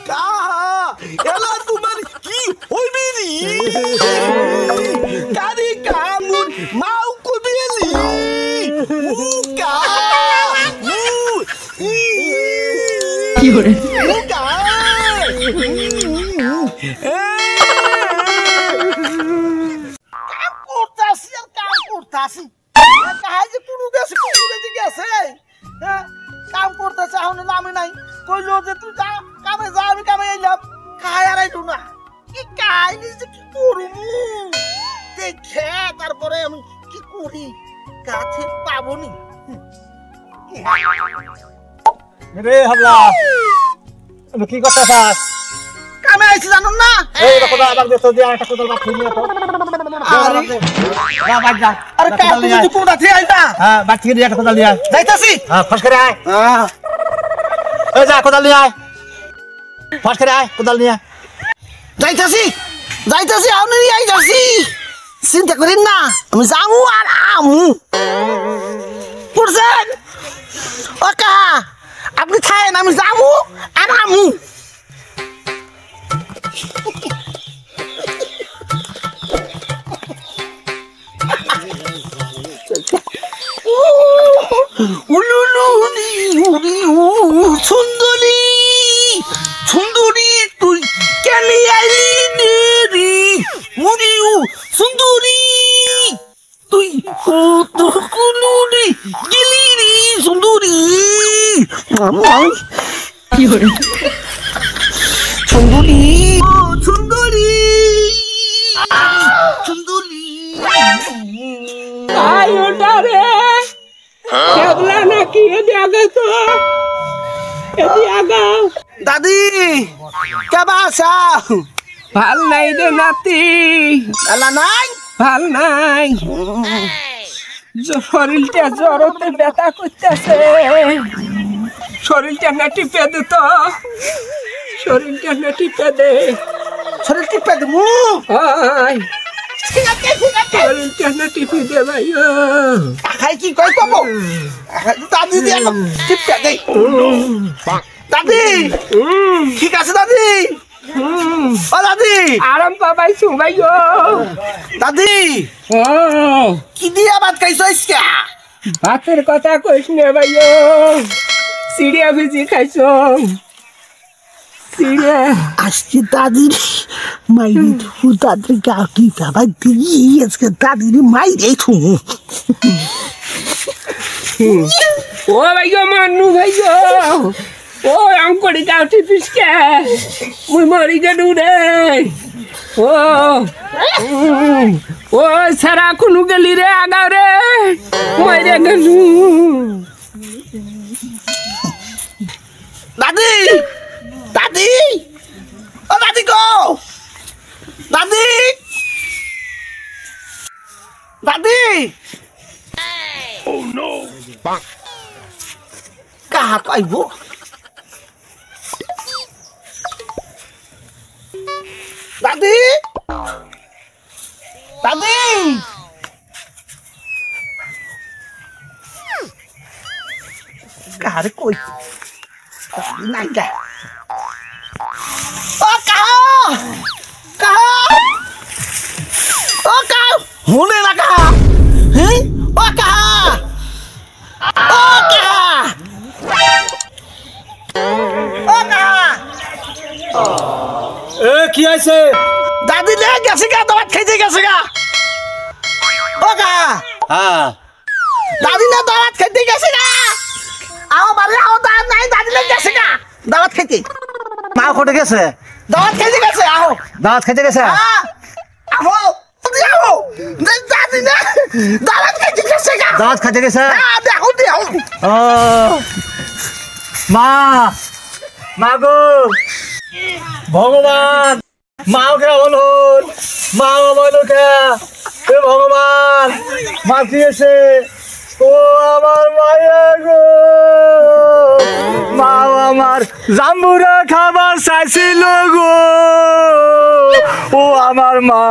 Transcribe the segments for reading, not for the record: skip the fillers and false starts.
কাহা এলা তোমার কি হইবি নি কারি কামুন মাউ কবিলি মুকা কি করে মুকা কাম করতাছি আর কাম করতাছি কাহাই যে কুড়ু গেছে হ্যাঁ কাম করতেছে এখন নামে নাই কইলো যে তুই যা কামে যা আমি কামে এলাম কাহাই আর আইলো না কি কাহাই যে কি করবো দেখে তারপরে আমি কি করি কাছে পাবনি রে হাবলা কি করতেছাস কামে আইছি জানো না এই দেখো আবার দেখো যে একটা কোদাল বাদ ফিরিয়ে তো আরে না বাদ যা আরে কাজ তুমি যে কোথা থেকে আইতা হ্যাঁ বাদ থেকে একটা কোদাল নিয়ে আয় যাইতাছি হ্যাঁ ফস করে আয় এই যা কোদাল নিয়ে আয় ফস করে আয় কোদাল নিয়ে যাইতাছি যাইতাছি আমি আইতাছি চিন্তা করেন না আমি যাবো আর আমু বুঝছেন ও কাহা আপনি খায়েন আমি যাবো আর আমু সুন্দরী সুন্দরী তুই কেন আইলি রে মুরিউ সুন্দরী তুই কুলুরি গিলি রে সুন্দরী কি করে সুন্দরী সুন্দরী সুন্দরী আই ওটা রে কেবলা নাকি এদি আগে তো এদি আগা দাদি কেবা আছা ভাল নাই রে নাতি এলা নাই ভাল নাই শরীরটা জ্বরতে ব্যথা করতেছে শরীরটা না টিপে দে তো শরীরটা না টিপে দে শরীর টিপে দেবো আয় শরীরটা না টিপে দে ভাই খাই কি কই পাবো দাদি দিয়ে টিপে দে দাদি ঠিক আছে দাদি ও দাদি আরাম পাবাই সুবাই দাদি কি দিয়া ভাত খাইছো আজকে ভাতের কথা কইস নে ভাই সিরিয়া ভিজি খাইছো সিরিয়া আজকে দাদির মাইরে থু দাদির গাটি খাবার দিই আজকে দাদির মাইরে থু ও ভাই মানু ভাই ও আঙ্কড়ি গাউটি পিসকে মুই মরি গেলু রে ও ও সারা কোনু গেলি রে আগা রে মরে গেলু দাদি দাদি ও দাদি গো দাদি দাদি ও নো কাহা তো আইবো দাদি দাদি কারে কই নাই যা ও কাহা কাহা ও কাহা হুনে না কাহা হ্যাঁ ও কাহা ও কাহা ও কাহা এ কি আছে দাদি লে গেছে গা দাওয়াত খাইতে গেছে গা ও কাহা হ্যাঁ দাদি না দাওয়াত খাইতে গেছে গা আও বারে আও দা নাই দাদি লে গেছে গা দাওয়াত খাইতে মা কোটে গেছে দাওয়াত খাইতে গেছে আও দাঁত খেতে গেছে হ্যাঁ আও দিও দাদি না দাওয়াত খাইতে গেছে গা দাঁত খেতে গেছে হ্যাঁ দেখো দিও ও মা মা গো ভগবান মাও কে বলুন মাও বলো কে এ ভগবান মা কি এসে ও আমার মায়া গো মা আমার জাম্বুরা খাবার চাইছিল গো ও আমার মা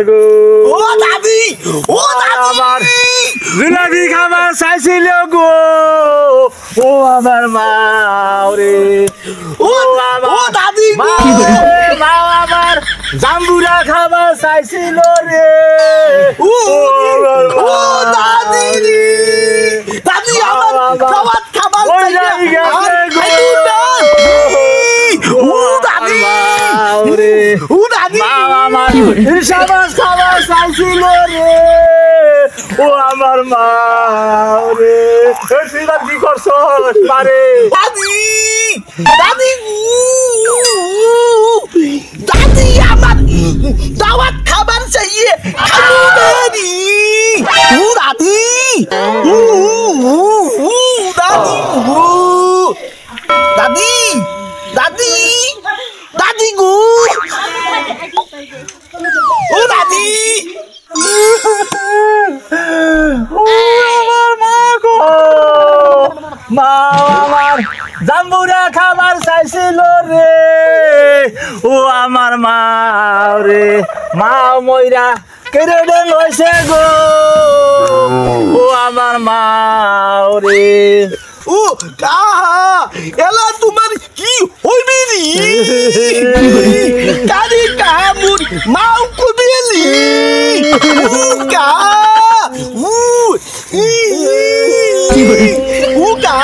গো ও দাদি আমার জিলাপি খাবার চাইছিল গো ও আমার মা রে ও আমার দাদি মা আমার জাম্বুরা খাবার চাইছিল রে ও দাদি রে দাদি আমার খাবার ও দাদি ও দাদি আমার ইসাবাস খাবার চাইছিল রে ও আমার মা রে তুই কি করছ পারে দাদি দাদি দাদি আমার দাওয়াত খাবার চাইয়ে দাদি ও দাদি দাদি দাদি দাদি দাদি গো ও দাদি মা আমার জাম্বুরা খাবার চাইছিল রে ও আমার মা রে মা ময়রা কেড়ে দেন হয়েছে গো ও আমার মা রে ও কাহা এলা তোমার কি হইবি নি কারি কামুন মাউ কুবিলি কা কা